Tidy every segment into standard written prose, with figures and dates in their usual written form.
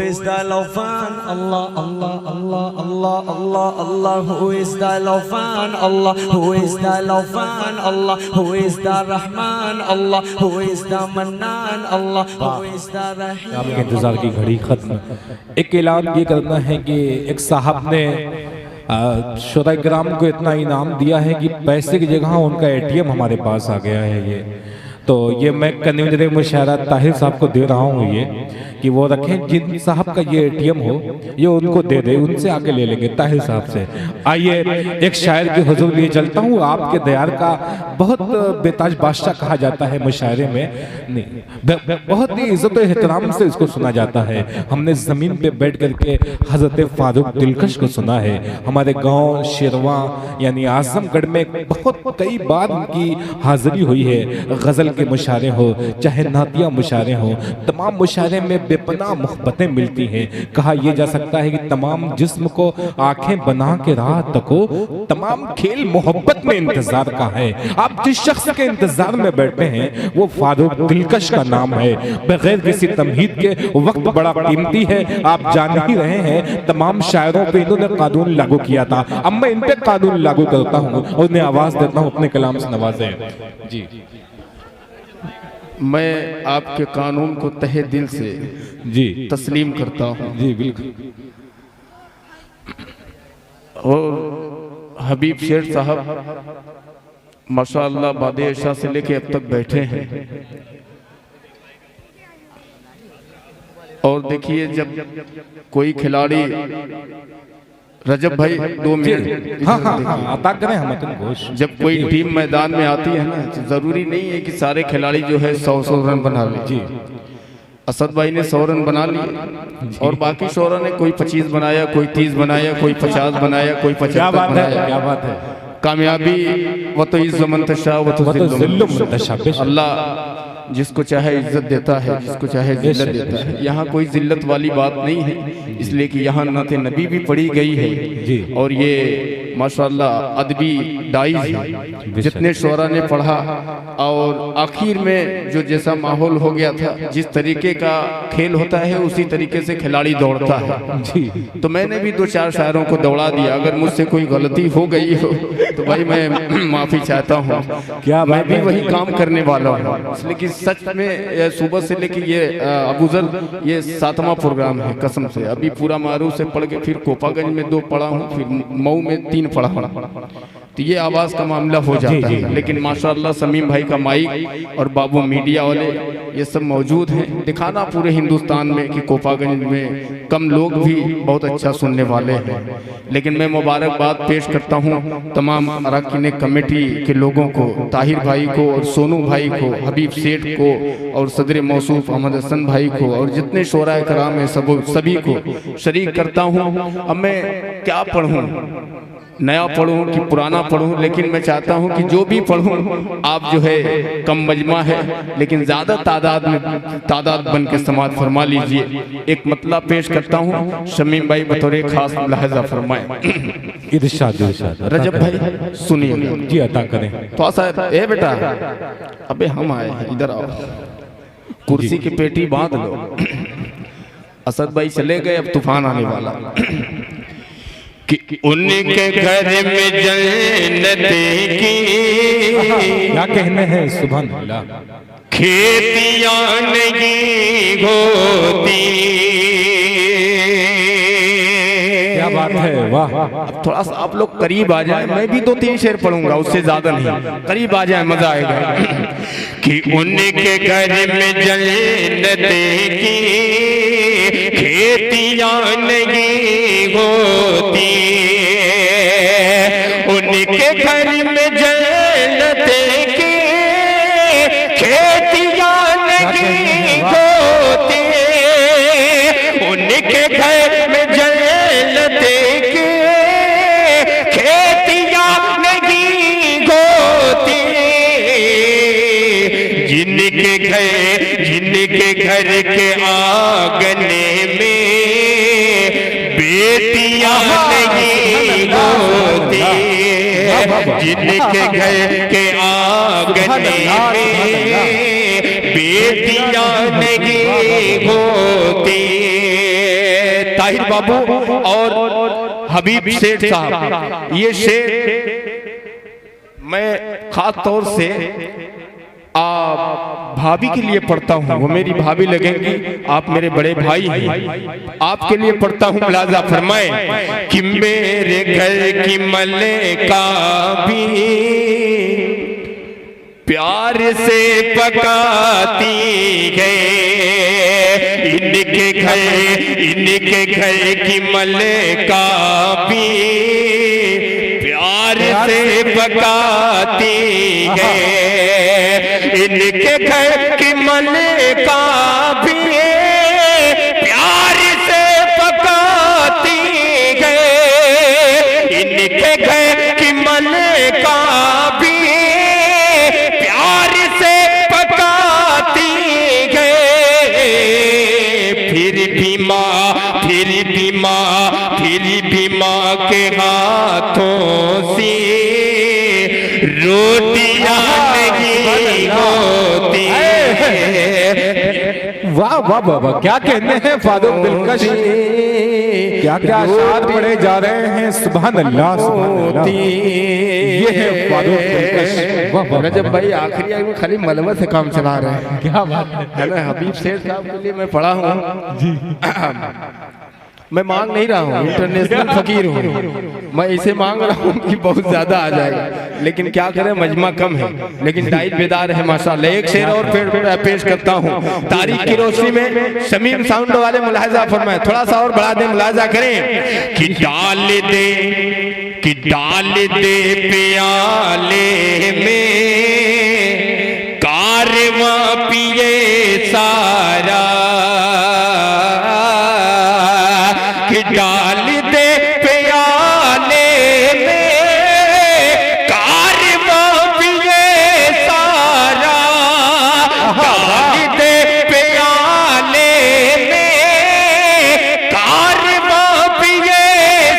is the Lawfan? Allah, Allah, Allah, Allah, Allah, Allah. Who is the Lawfan? Allah. Who is the Lawfan? Allah. Who is the Rahman? Allah. Who is the Mannan? Allah. Who is the Rahim? आपके इंतजार की घड़ी खत्म। एक ऐलान ये करना है कि एक साहब ने शुराए-किराम को इतना इनाम दिया है कि पैसे की जगह उनका एटीएम हमारे पास आ गया है। ये तो ये मैं कन्वीनर मुशायरा ताहिर साहब को दे रहा हूँ ये कि वो रखें, जिन साहब का ये एटीएम हो ये उनको दे दे, उनसे आके ले लेंगे ताहिर साहब से। आइए एक शायर के हुजूर लिए चलता हूँ। आपके दयार का बहुत बेताज बादशाह कहा जाता है मुशायरे में, नहीं बहुत ही इज्जत और एहतराम से इसको सुना जाता है। हमने ज़मीन पे बैठ करके हज़रत फारूक दिलकश को सुना है। हमारे गांव शेरवा यानी आजमगढ़ में बहुत कई बार उनकी हाजिरी हुई है। गज़ल के मुशायरे हो चाहे नातिया मुशायरे हो, तमाम मुशायरे में बेपनाह मोहब्बतें मिलती हैं। कहा यह जा सकता है कि तमाम जिस्म को आंखें बना के राह तको, तमाम खेल मोहब्बत में इंतजार का है। आप जिस शख्स के इंतजार में बैठे हैं वो फारूक दिलकश का नाम है। बगैर किसी तमहीद के वक्त बड़ा कीमती है। आप जान ही रहे हैं तमाम शायरों पे इन्होंने कानून लागू किया था। अब मैं इन पे कानून लागू करता हूँ और उन्हें आवाज देता हूँ, अपने कलाम से नवाजें। जी मैं आपके कानून को तहे दिल से जी तस्लीम करता हूँ। जी बिल्कुल। और हबीब शेर साहब माशाअल्लाह बादे इशा से लेके अब तक बैठे हैं। और देखिए जब कोई खिलाड़ी, रजब भाई 2 मिनट, हाँ हाँ हाँ अता करें हम गोश। जब कोई टीम मैदान में आती है ना तो जरूरी नहीं है कि सारे खिलाड़ी जो है 100 रन बना ले। जी असद भाई ने 100 रन बना लिए और बाकी शोरा ने कोई 25 बनाया, कोई 30 बनाया, कोई 50 बनाया, कोई 75 बनाया। क्या बात है। कामयाबी वो तो इज़्ज़त मंतशा वो तो ज़िल्लुम मंतशा। अल्लाह जिसको चाहे इज्जत देता है, जिसको चाहे जिल्लत देता है। यहाँ कोई जिल्लत वाली बात नहीं है, इसलिए कि यहाँ नाते नबी भी पढ़ी गई है और ये माशाअल्लाह अदबी डाइज है। जितने शोरा ने पढ़ा और आखिर में जो जैसा माहौल हो गया था, जिस तरीके का खेल होता है उसी तरीके से खिलाड़ी दौड़ता है। जी तो मैंने भी 2-4 शायरों को दौड़ा दिया। अगर मुझसे कोई गलती हो गई हो तो भाई मैं माफ़ी चाहता हूँ। क्या मैं भी वही काम करने वाला हूँ, इसलिए कि सच में सुबह से लेके ये अबूजर ये 7वां प्रोग्राम है कसम से। अभी पूरा मारूफ से पढ़ के फिर कोपागंज में 2 पढ़ा हूँ, फिर मऊ में 3 पढ़ा हूँ। तो ये आवाज़ का मामला हो जाता है। लेकिन माशाअल्लाह समीम भाई का माइक और बाबू मीडिया वाले ये सब मौजूद हैं। दिखाना पूरे हिंदुस्तान में कि कोपागंज में कम लोग भी बहुत अच्छा सुनने वाले हैं। लेकिन मैं मुबारकबाद पेश करता हूँ तमाम अरकान कमेटी के लोगों को, ताहिर भाई को और सोनू भाई को, हबीब सेठ को और सदर मौसूफ अहमद हसन भाई को और जितने शोराए कराम हैं सभी को शरीक करता हूँ। अब मैं क्या पढ़ूँ, नया पढ़ूं कि पुराना पढ़ूं, लेकिन मैं चाहता हूं कि जो भी पढ़ूं आप जो है कम मजमा है लेकिन ज़्यादा तादाद बन के समाज फरमा लीजिए। एक मतलब पेश करता हूं, शमीम भाई बतौर खास मुलाहजा फरमाए। इरशाद इरशाद। रजब भाई सुनिए। जी अता करें। तो ऐसा ए बेटा, अबे हम आए हैं, इधर आओ, कुर्सी की पेटी बांध लो। असद भाई चले गए, अब तूफान आने वाला। कि उनके घर में जन्नत की क्या कहने हैं सुभान अल्लाह, खेतियां नहीं होती। क्या बात है, वाह। अब थोड़ा सा आप लोग करीब आ जाए, मैं भी 2-3 शेर पढ़ूंगा, उससे ज्यादा नहीं, करीब आ जाए मजा आएगा। कि उनके घर में जन्नत की खेतियां नहीं होती, उनके घर में जन्नत की खेतियां नहीं होती, उनके घर में जन्नत की खेतियां नहीं होती। जिनके घर के आंगने में बेटियां नहीं होती, जिनके घर के आंगने में बेटियां नहीं होती, ताहिर बाबू और हबीब सेठ साहब। ये शेर मैं खास तौर से आप भाभी के लिए पढ़ता हूँ, वो मेरी भाभी लगेंगी, आप मेरे बड़े भाई हैं, आपके लिए पढ़ता हूँ। मुलाजा फरमाए कि मेरे घर की मलेका भी प्यार से पकाती है, इनके घर की मलेका भी प्यार से पकाती है, इनके घर की मलेका भी प्यार से पकाती है, इनके घर की मलेका भी प्यार से पकाती है। फिर भी माँ के हाथों से रोटियां नहीं होती। वाह वाह वाह वाह, क्या कहने हैं फारूक दिलकश, क्या क्या अशार पढ़े जा रहे हैं। सुभान अल्लाह सुभान अल्लाह। ये है फारूक दिलकश। वाह वाह रजब भाई आखिरी में खाली मलबा से काम चला रहे हैं, क्या बात है ना। हबीब सेठ साहब के लिए मैं पढ़ा हूँ जी। मैं मांग नहीं रहा हूँ, इंटरनेशनल फकीर हूँ, मैं इसे मांग रहा हूँ कि बहुत ज्यादा आ जाएगा, लेकिन क्या करें मजमा कम है, लेकिन डाइट बेदार है माशाल्लाह। एक शेर और पेश करता हूँ तारीख की रोशनी में। शमीम साउंड वाले मुलाहिजा फरमाए, थोड़ा सा और बढ़ा दे, मुलाहिजा करें कि डाल दे प्याले में कारवां पिए सारा, डाल दे प्याले में कारवां पिए सारा, डाल दे प्याले में कारवां पिए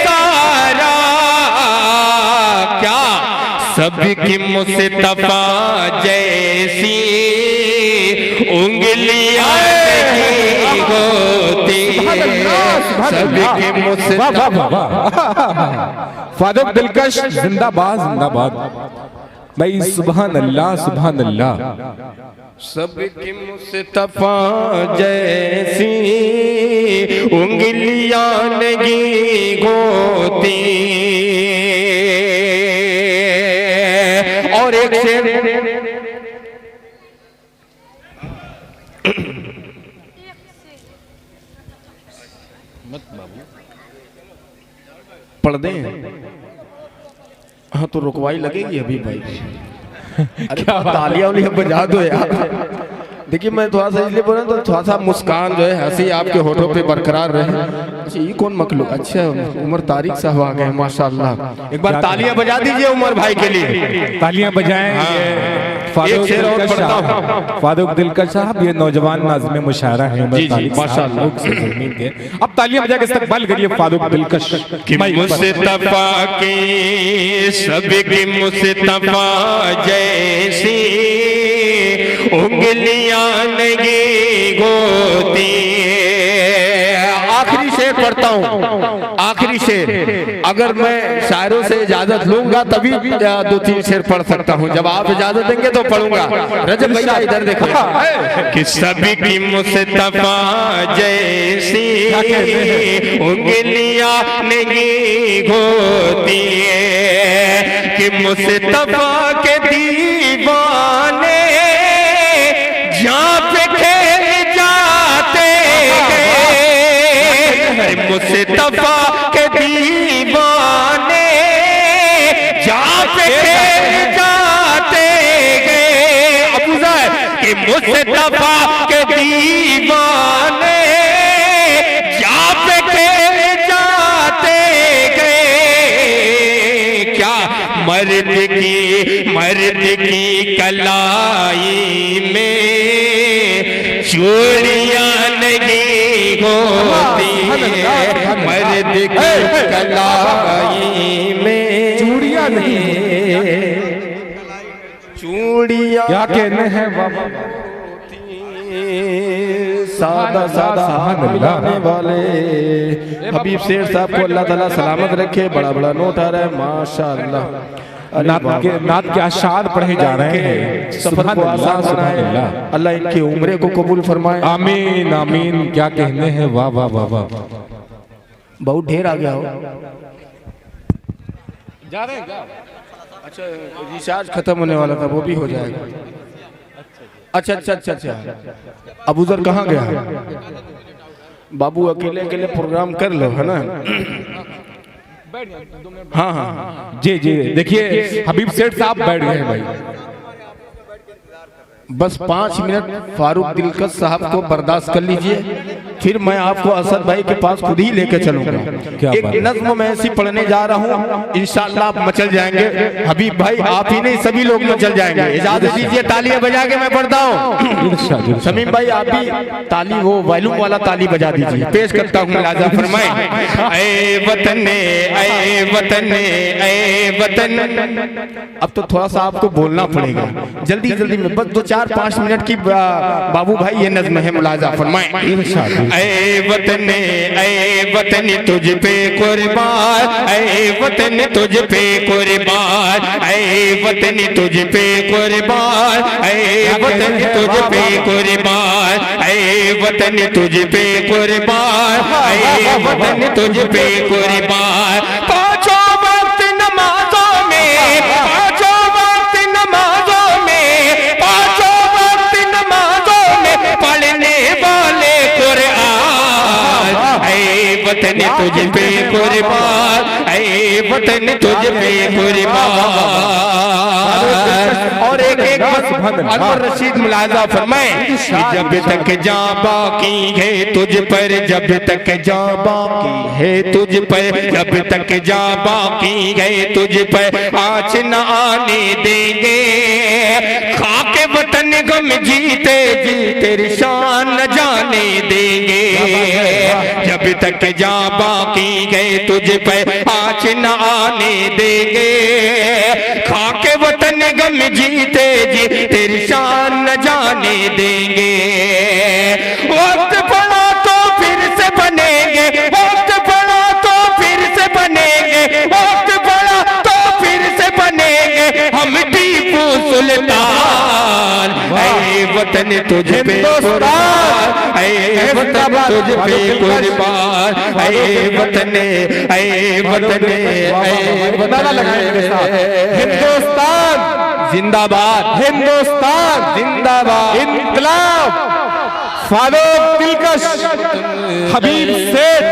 सारा। क्या सबकी मुस्तफा जैसी उंगलियां नहीं होती, सबके मुस्तफा। फारूक दिलकश जिंदाबाद जिंदाबाद भाई, सुभान अल्लाह सुभान अल्लाह। सबके मुस्तफा जैसी उंगलियां नहीं होती। और एक शेर पढ़ दें। हाँ तो रुकवाई लगेगी अभी भाई। अरे तालियां उलियां बजा दो यार। देखिए मैं थोड़ा सा इसलिए बोल रहा हूँ तो थोड़ा सा मुस्कान जो है हंसी आपके होठों पे बरकरार रहे। अच्छा ये कौन मखलूक, अच्छा उमर तारिक साहब आ गए माशाल्लाह। एक बार तालियां बजा दीजिए उमर भाई के लिए, तालियां बजाएं। फारूक दिलकश साहब ये नौजवान नाज़िम मुशायरा है माशाल्लाह। अब तालियां बजा के इस्तकबाल करिए फारूक दिलकश कि मुस्तफा के सबके मुस्तफा जैसी उंगलियां नहीं होती। आखिरी शेर पढ़ता हूँ, आखिरी शेर। अगर मैं शायरों से इजाजत लूंगा तभी 2-3 शेर पढ़ सकता हूँ, जब आप इजाजत देंगे तो पढ़ूंगा। रजब भैया इधर देखो कि सबकी मुस्तफा जैसी उंगलियां नहीं होती, कि मुस्तफा के दीवाने जहाँ पे खेल जाते हैं, मुस्तफा के दीवाने जहाँ पे खेल जाते हैं। अबू ज़र कि मुस्तफा के दीवाने जहाँ पे खेल जाते हैं। क्या मर्द की कलाई में चूड़ियां नहीं होती, मर्द की कलाई में चूड़ियां नहीं, चूड़ियां क्या कहने हैं बाबा। सादा सादा बनाने वाले हबीब सेठ साहब को अल्लाह ताला सलामत रखे। बड़ा बड़ा नोट आ रहा है माशाअल्लाह। नात के अशार पढ़े जा रहे हैं। सफर को आसान बनाए, अल्लाह इनकी उम्र को कबूल फरमाए। आमीन आमीन। क्या कहने हैं, वाह वाह वाह वाह। बहुत ढेर आ गया हो। जा रहे हैं क्या? अच्छा रिचार्ज खत्म होने वाला था, वो भी हो जाएगा। अच्छा अच्छा अच्छा अच्छा। अबूजर कहाँ गया? बाबू अकेले अकेले प्रोग्राम कर लो, है ना? हाँ हाँ जी जी। देखिए हबीब सेठ साहब बैठ गए हैं भाई। बस 5 मिनट फारूक दिलकश साहब को बर्दाश्त कर लीजिए, फिर मैं आपको असद भाई के पास खुद ही लेके चलूंगा। एक नज्म मैं ऐसी पढ़ने जा रहा हूँ, इंशाअल्लाह आप मचल जाएंगे। हबीब भाई आप ही नहीं, सभी लोग मचल जाएंगे। इजाजत दीजिए, तालियां बजा के मैं पढ़ता हूँ। शमीम भाई आप भी ताली, वो वॉल्यूम वाला ताली बजा दीजिए। पेश करता हूँ मुलाजा फरमाएं। ऐ वतन ऐ वतन ऐ वतन। अब तो थोड़ा सा आपको बोलना पड़ेगा, जल्दी जल्दी में, बस 2-4-5 मिनट की बाबू भाई ये नज्म है, मुलाजा फरमाएं। ऐ वतन तुझ पे कुर्बान, ऐ वतन तुझ पे कुर्बान, ऐ वतन तुझ पे कुर्बान, ऐ वतन तुझ पे कुर्बान, ऐ वतन तुझ पे कुर्बान, ऐ वतन तुझ पे कुर्बान। पांचों वक्त नमाजों में, पांचों वक्त नमाजों में, पांचों वक्त नमाजों में पढ़ने वाले कुरान। ऐ वतन तुझ पे कुर्बान, ऐ वतन तुझ पे कुर्बान। और एक एक अनवर रशीद मुलाजा फरमाएं। जब तक जां बाकी है तुझ पर, जब तक जां बाकी है तुझ पर, जब तक जां बाकी है तुझ पर आँच न आने देंगे। खाके वतन गम जीते जी तेरी शान न जाने देंगे। जब तक जां बाकी गए तुझ पर आँच न आने देंगे। खाके वतन गम जीते जी तेरी शान न जाने देंगे। वक्त पड़ा तो फिर से बनेंगे, वक्त पड़ा तो फिर से बनेंगे, वक्त पड़ा तो फिर से बनेंगे हम टीपू सुल्तान। ऐ वतन तुझ पे कुर्बान, ऐ वतन तुझ पे कुर्बान, ऐ वतन ऐ वतन ऐ वतन। हिंदुस्तान जिंदाबाद, हिंदुस्तान जिंदाबाद, इनकलाब। फारूक दिलकश, हबीब सेठ,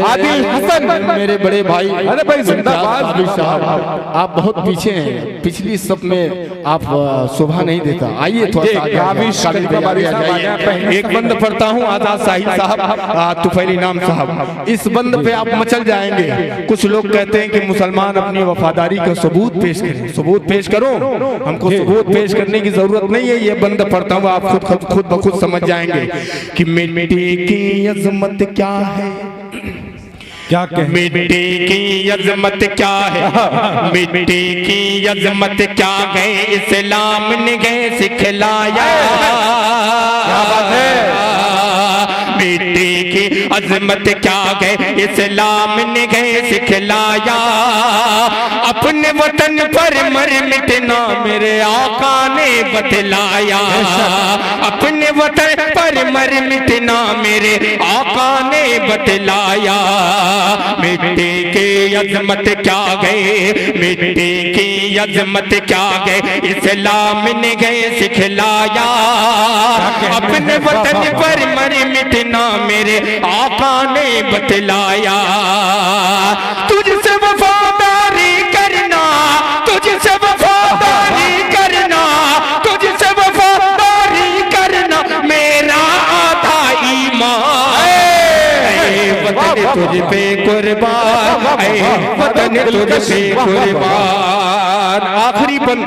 आदिल हसन, मेरे बड़े भाई। अरे भाई जिंदाबाद। आप बहुत पीछे हैं, पिछली सब में आप शोभा नहीं देता। आइए थोड़ा एक बंद पढ़ता हूँ, आजाद साहिब साहब, तुफैली नाम साहब। इस बंद पे आप मचल जाएंगे। कुछ लोग कहते हैं कि मुसलमान अपनी वफादारी का सबूत पेश करें। सबूत पेश करो, हमको सबूत पेश करने की जरूरत नहीं है। ये बंद पढ़ता हूँ, आप खुद ब खुद समझ जाएंगे कि मिट्टी की अजमत क्या है। क्या कहें? मिट्टी की अजमत क्या है, मिट्टी की अजमत क्या गए इस्लाम ने गए सिखलाया। क्या बात है? मिट्टी की अजमत क्या गए इस्लाम ने गए सिखलाया। अपने वतन पर मर मिटना मेरे आका ने बतलाया। अपने वतन पर मर मिटना मेरे आका ने बतलाया। मिट्टी की अजमत क्या गए, मिट्टी की अजमत क्या गए इस्लाम ने गए सिखलाया। अपने वतन पर मर मिटना मेरे आका ने बतलाया। तुझसे वफादारी करना, तुझसे वफादारी करना, तुझसे वफादारी करना मेरा आधा ईमान। वतन तुझ पे कुर्बान, वतन तुझ पे कुर्बान। आखिरी बंद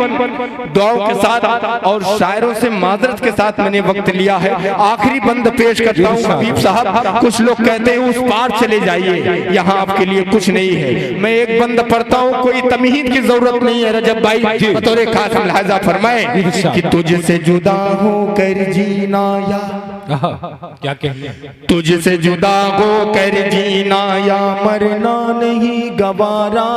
दुआओं के साथ और शायरों से माजरत के साथ मैंने वक्त लिया है, आखिरी बंद पेश करता हूँ हबीब साहब। कुछ लोग कहते हैं उस पार चले जाइए, यहाँ आपके लिए कुछ नहीं है। मैं एक बंद पढ़ता हूँ, कोई तमहीद की जरूरत नहीं है। रजब भाई बतौर खास लिहाजा फरमाए कि तुझसे जुदा होकर जीना या क्या कहते हैं, तुझसे जुदा होकर जीना या मरना नहीं गवारा,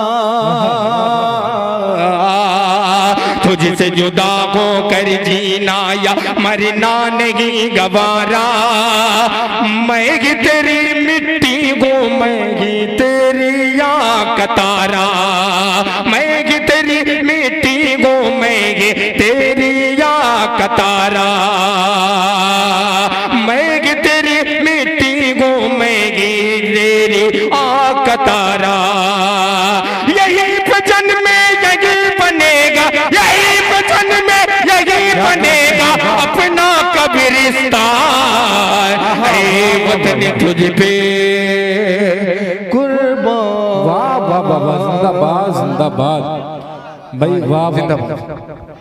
तुझसे जुदा होकर जीना या मरना नहीं गवारा। मैं ही तेरी मिट्टी हूँ, मैं ही तेरी या कतारा, मैं ही तेरी मिट्टी हूँ, मैं ही तेरी या कतारा, मैं ही तेरी मिट्टी हूँ, मैं ही तेरी कतारा। यही वचन में यही बनेगा, यही वचन में यही बनेगा अपना कब्रिस्तान। वतन तुझ पे कुर्बान। वाह वाह वाह, जिंदाबाद जिंदाबाद भाई, वाह जिंदाबाद।